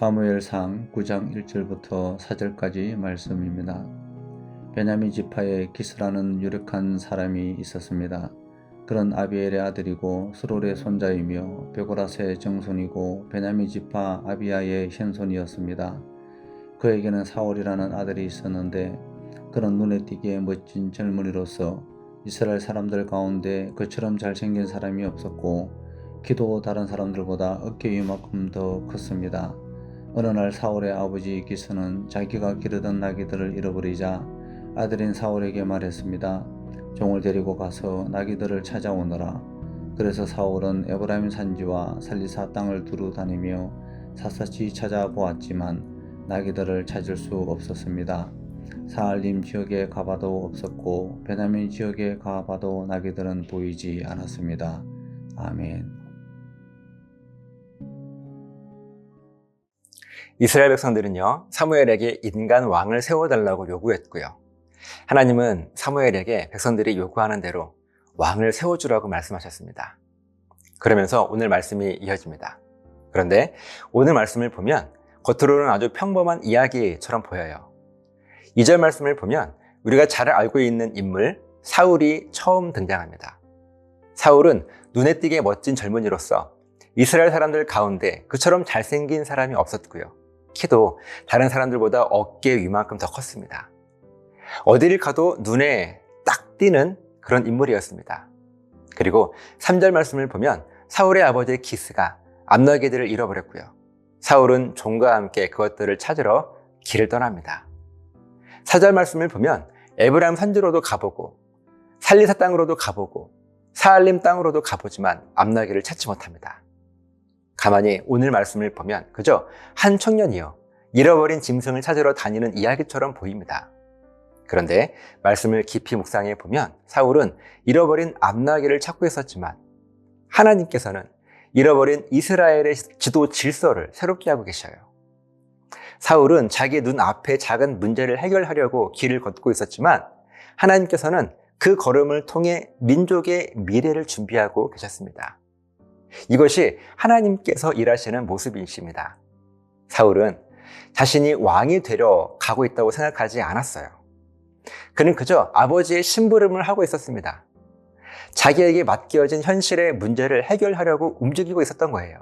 사무엘상 9장 1절부터 4절까지 말씀입니다. 베냐민 지파에 기스라는 유력한 사람이 있었습니다. 그는 아비엘의 아들이고 스롤의 손자이며 베고라스의 정손이고 베냐민 지파 아비야의 현손이었습니다. 그에게는 사울이라는 아들이 있었는데 그는 눈에 띄게 멋진 젊은이로서 이스라엘 사람들 가운데 그처럼 잘생긴 사람이 없었고 키도 다른 사람들보다 어깨 위만큼 더 컸습니다. 어느 날 사울의 아버지 기스는 자기가 기르던 나귀들을 잃어버리자 아들인 사울에게 말했습니다. 종을 데리고 가서 나귀들을 찾아오너라. 그래서 사울은 에브라임 산지와 살리사 땅을 두루 다니며 샅샅이 찾아보았지만 나귀들을 찾을 수 없었습니다. 사알림 지역에 가봐도 없었고 베냐민 지역에 가봐도 나귀들은 보이지 않았습니다. 아멘. 이스라엘 백성들은요, 사무엘에게 인간 왕을 세워달라고 요구했고요. 하나님은 사무엘에게 백성들이 요구하는 대로 왕을 세워주라고 말씀하셨습니다. 그러면서 오늘 말씀이 이어집니다. 그런데 오늘 말씀을 보면 겉으로는 아주 평범한 이야기처럼 보여요. 2절 말씀을 보면 우리가 잘 알고 있는 인물 사울이 처음 등장합니다. 사울은 눈에 띄게 멋진 젊은이로서 이스라엘 사람들 가운데 그처럼 잘생긴 사람이 없었고요. 키도 다른 사람들보다 어깨 위만큼 더 컸습니다. 어디를 가도 눈에 딱 띄는 그런 인물이었습니다. 그리고 3절 말씀을 보면 사울의 아버지 기스가 암나귀들을 잃어버렸고요. 사울은 종과 함께 그것들을 찾으러 길을 떠납니다. 4절 말씀을 보면 에브라임 산지로도 가보고 살리사 땅으로도 가보고 사알림 땅으로도 가보지만 암나귀를 찾지 못합니다. 가만히 오늘 말씀을 보면 그저 한 청년이요, 잃어버린 짐승을 찾으러 다니는 이야기처럼 보입니다. 그런데 말씀을 깊이 묵상해 보면 사울은 잃어버린 암나귀를 찾고 있었지만 하나님께서는 잃어버린 이스라엘의 지도 질서를 새롭게 하고 계셔요. 사울은 자기 눈앞에 작은 문제를 해결하려고 길을 걷고 있었지만 하나님께서는 그 걸음을 통해 민족의 미래를 준비하고 계셨습니다. 이것이 하나님께서 일하시는 모습이십니다. 사울은 자신이 왕이 되려 가고 있다고 생각하지 않았어요. 그는 그저 아버지의 심부름을 하고 있었습니다. 자기에게 맡겨진 현실의 문제를 해결하려고 움직이고 있었던 거예요.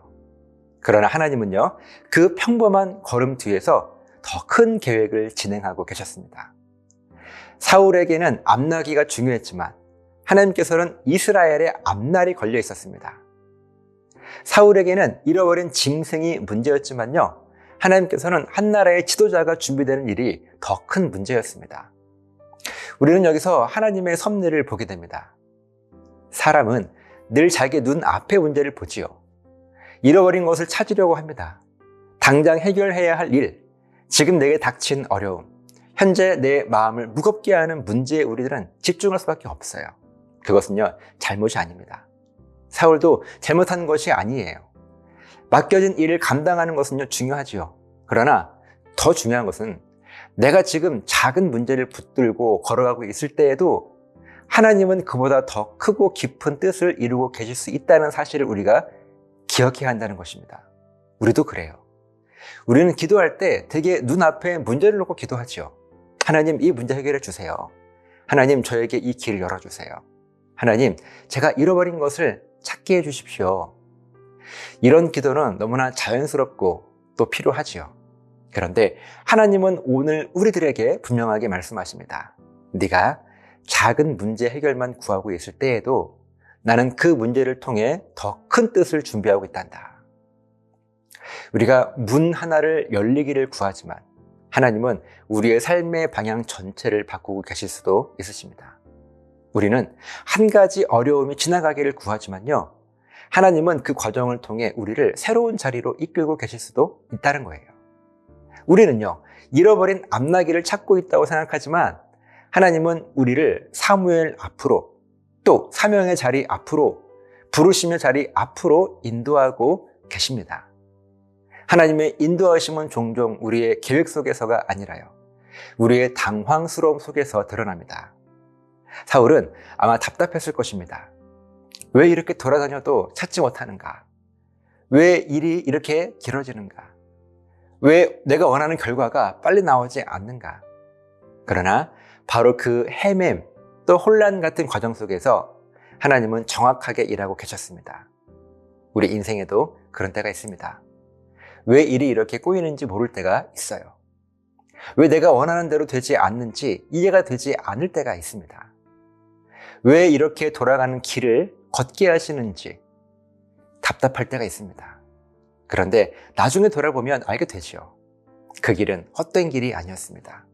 그러나 하나님은요, 그 평범한 걸음 뒤에서 더 큰 계획을 진행하고 계셨습니다. 사울에게는 암나귀가 중요했지만 하나님께서는 이스라엘의 앞날이 걸려 있었습니다. 사울에게는 잃어버린 짐승이 문제였지만요, 하나님께서는 한 나라의 지도자가 준비되는 일이 더 큰 문제였습니다. 우리는 여기서 하나님의 섭리를 보게 됩니다. 사람은 늘 자기 눈앞의 문제를 보지요. 잃어버린 것을 찾으려고 합니다. 당장 해결해야 할 일, 지금 내게 닥친 어려움, 현재 내 마음을 무겁게 하는 문제에 우리들은 집중할 수밖에 없어요. 그것은요, 잘못이 아닙니다. 사울도 잘못한 것이 아니에요. 맡겨진 일을 감당하는 것은요, 중요하지요. 그러나 더 중요한 것은 내가 지금 작은 문제를 붙들고 걸어가고 있을 때에도 하나님은 그보다 더 크고 깊은 뜻을 이루고 계실 수 있다는 사실을 우리가 기억해야 한다는 것입니다. 우리도 그래요. 우리는 기도할 때 되게 눈앞에 문제를 놓고 기도하죠. 하나님, 이 문제 해결해 주세요. 하나님, 저에게 이 길을 열어주세요. 하나님, 제가 잃어버린 것을 찾게 해 주십시오. 이런 기도는 너무나 자연스럽고 또 필요하지요. 그런데 하나님은 오늘 우리들에게 분명하게 말씀하십니다. 네가 작은 문제 해결만 구하고 있을 때에도 나는 그 문제를 통해 더 큰 뜻을 준비하고 있단다. 우리가 문 하나를 열리기를 구하지만 하나님은 우리의 삶의 방향 전체를 바꾸고 계실 수도 있으십니다. 우리는 한 가지 어려움이 지나가기를 구하지만요, 하나님은 그 과정을 통해 우리를 새로운 자리로 이끌고 계실 수도 있다는 거예요. 우리는요, 잃어버린 암나귀를 찾고 있다고 생각하지만 하나님은 우리를 사무엘 앞으로, 또 사명의 자리 앞으로, 부르심의 자리 앞으로 인도하고 계십니다. 하나님의 인도하심은 종종 우리의 계획 속에서가 아니라요, 우리의 당황스러움 속에서 드러납니다. 사울은 아마 답답했을 것입니다. 왜 이렇게 돌아다녀도 찾지 못하는가? 왜 일이 이렇게 길어지는가? 왜 내가 원하는 결과가 빨리 나오지 않는가? 그러나 바로 그 헤맴 또 혼란 같은 과정 속에서 하나님은 정확하게 일하고 계셨습니다. 우리 인생에도 그런 때가 있습니다. 왜 일이 이렇게 꼬이는지 모를 때가 있어요. 왜 내가 원하는 대로 되지 않는지 이해가 되지 않을 때가 있습니다. 왜 이렇게 돌아가는 길을 걷게 하시는지 답답할 때가 있습니다. 그런데 나중에 돌아보면 알게 되죠. 그 길은 헛된 길이 아니었습니다.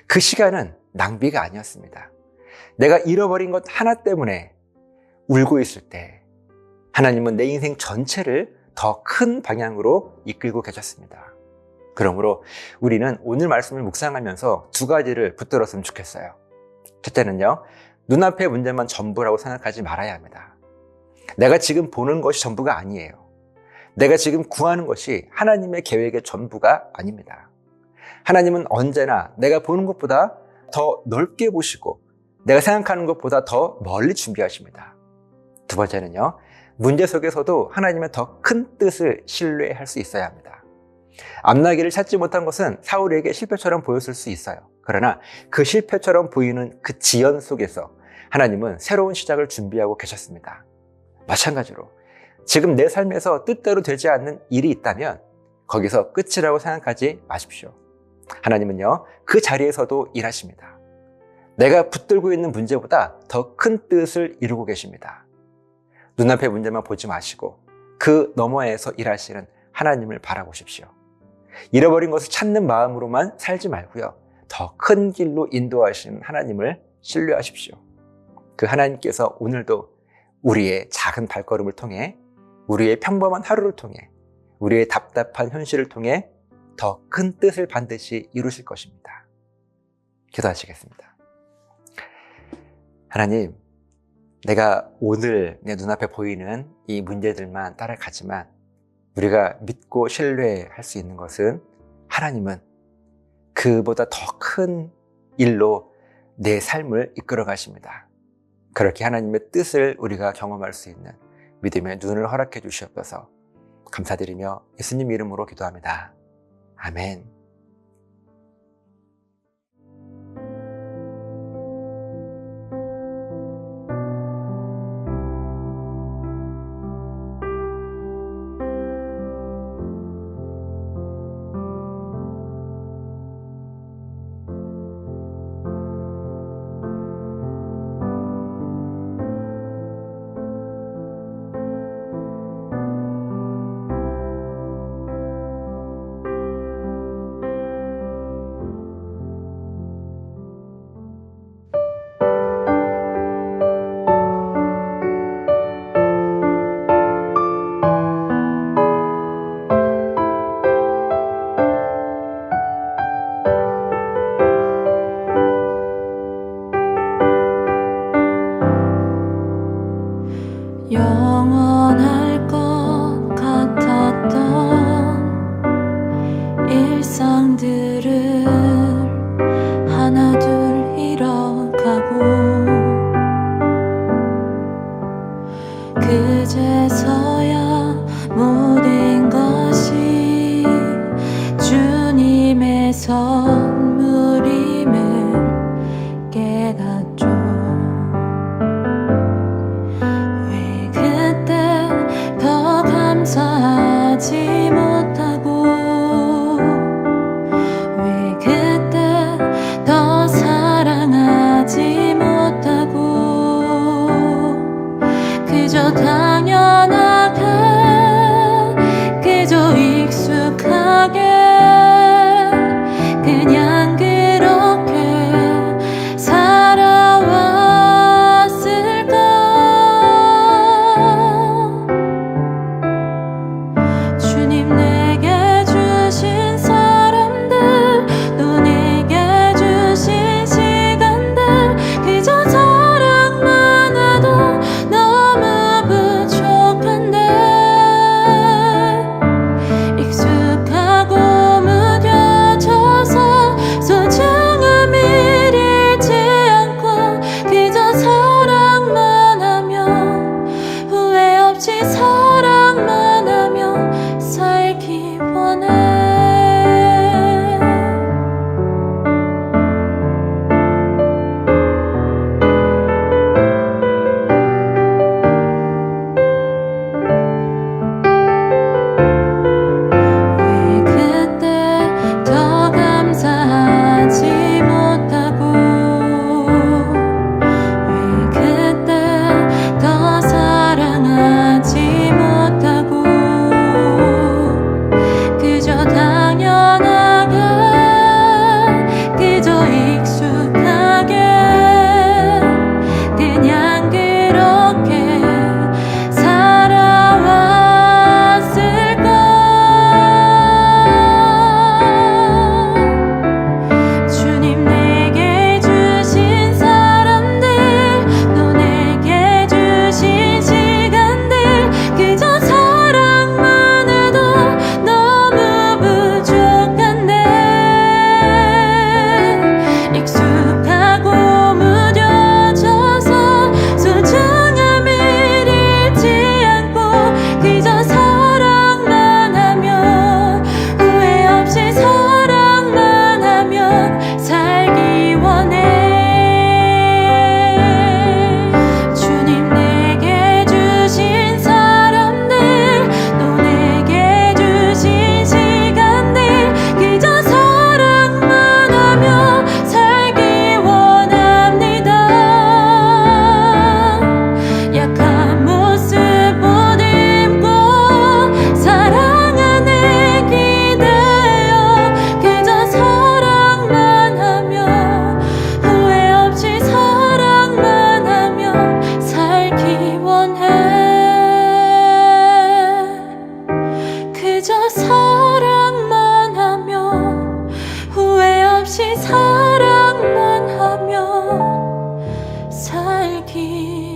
그 시간은 낭비가 아니었습니다. 내가 잃어버린 것 하나 때문에 울고 있을 때 하나님은 내 인생 전체를 더 큰 방향으로 이끌고 계셨습니다. 그러므로 우리는 오늘 말씀을 묵상하면서 두 가지를 붙들었으면 좋겠어요. 첫째는요, 눈앞의 문제만 전부라고 생각하지 말아야 합니다. 내가 지금 보는 것이 전부가 아니에요. 내가 지금 구하는 것이 하나님의 계획의 전부가 아닙니다. 하나님은 언제나 내가 보는 것보다 더 넓게 보시고 내가 생각하는 것보다 더 멀리 준비하십니다. 두 번째는요, 문제 속에서도 하나님의 더 큰 뜻을 신뢰할 수 있어야 합니다. 앞나기를 찾지 못한 것은 사울에게 실패처럼 보였을 수 있어요. 그러나 그 실패처럼 보이는 그 지연 속에서 하나님은 새로운 시작을 준비하고 계셨습니다. 마찬가지로 지금 내 삶에서 뜻대로 되지 않는 일이 있다면 거기서 끝이라고 생각하지 마십시오. 하나님은요, 그 자리에서도 일하십니다. 내가 붙들고 있는 문제보다 더 큰 뜻을 이루고 계십니다. 눈앞의 문제만 보지 마시고 그 너머에서 일하시는 하나님을 바라보십시오. 잃어버린 것을 찾는 마음으로만 살지 말고요, 더 큰 길로 인도하시는 하나님을 신뢰하십시오. 그 하나님께서 오늘도 우리의 작은 발걸음을 통해, 우리의 평범한 하루를 통해, 우리의 답답한 현실을 통해 더 큰 뜻을 반드시 이루실 것입니다. 기도하시겠습니다. 하나님, 내가 오늘 내 눈앞에 보이는 이 문제들만 따라가지만 우리가 믿고 신뢰할 수 있는 것은 하나님은 그보다 더 큰 일로 내 삶을 이끌어 가십니다. 그렇게 하나님의 뜻을 우리가 경험할 수 있는 믿음의 눈을 허락해 주시옵소서. 감사드리며 예수님 이름으로 기도합니다. 아멘. 영원할 것 같았던 일상들을 하나둘 잃어가고 그제서야 모든 것이 주님의 선물임을 깨닫죠. 감사하지 못하고 왜 그때 더 사랑하지 못하고 그저 당연하게 그저 익숙하게 그냥 길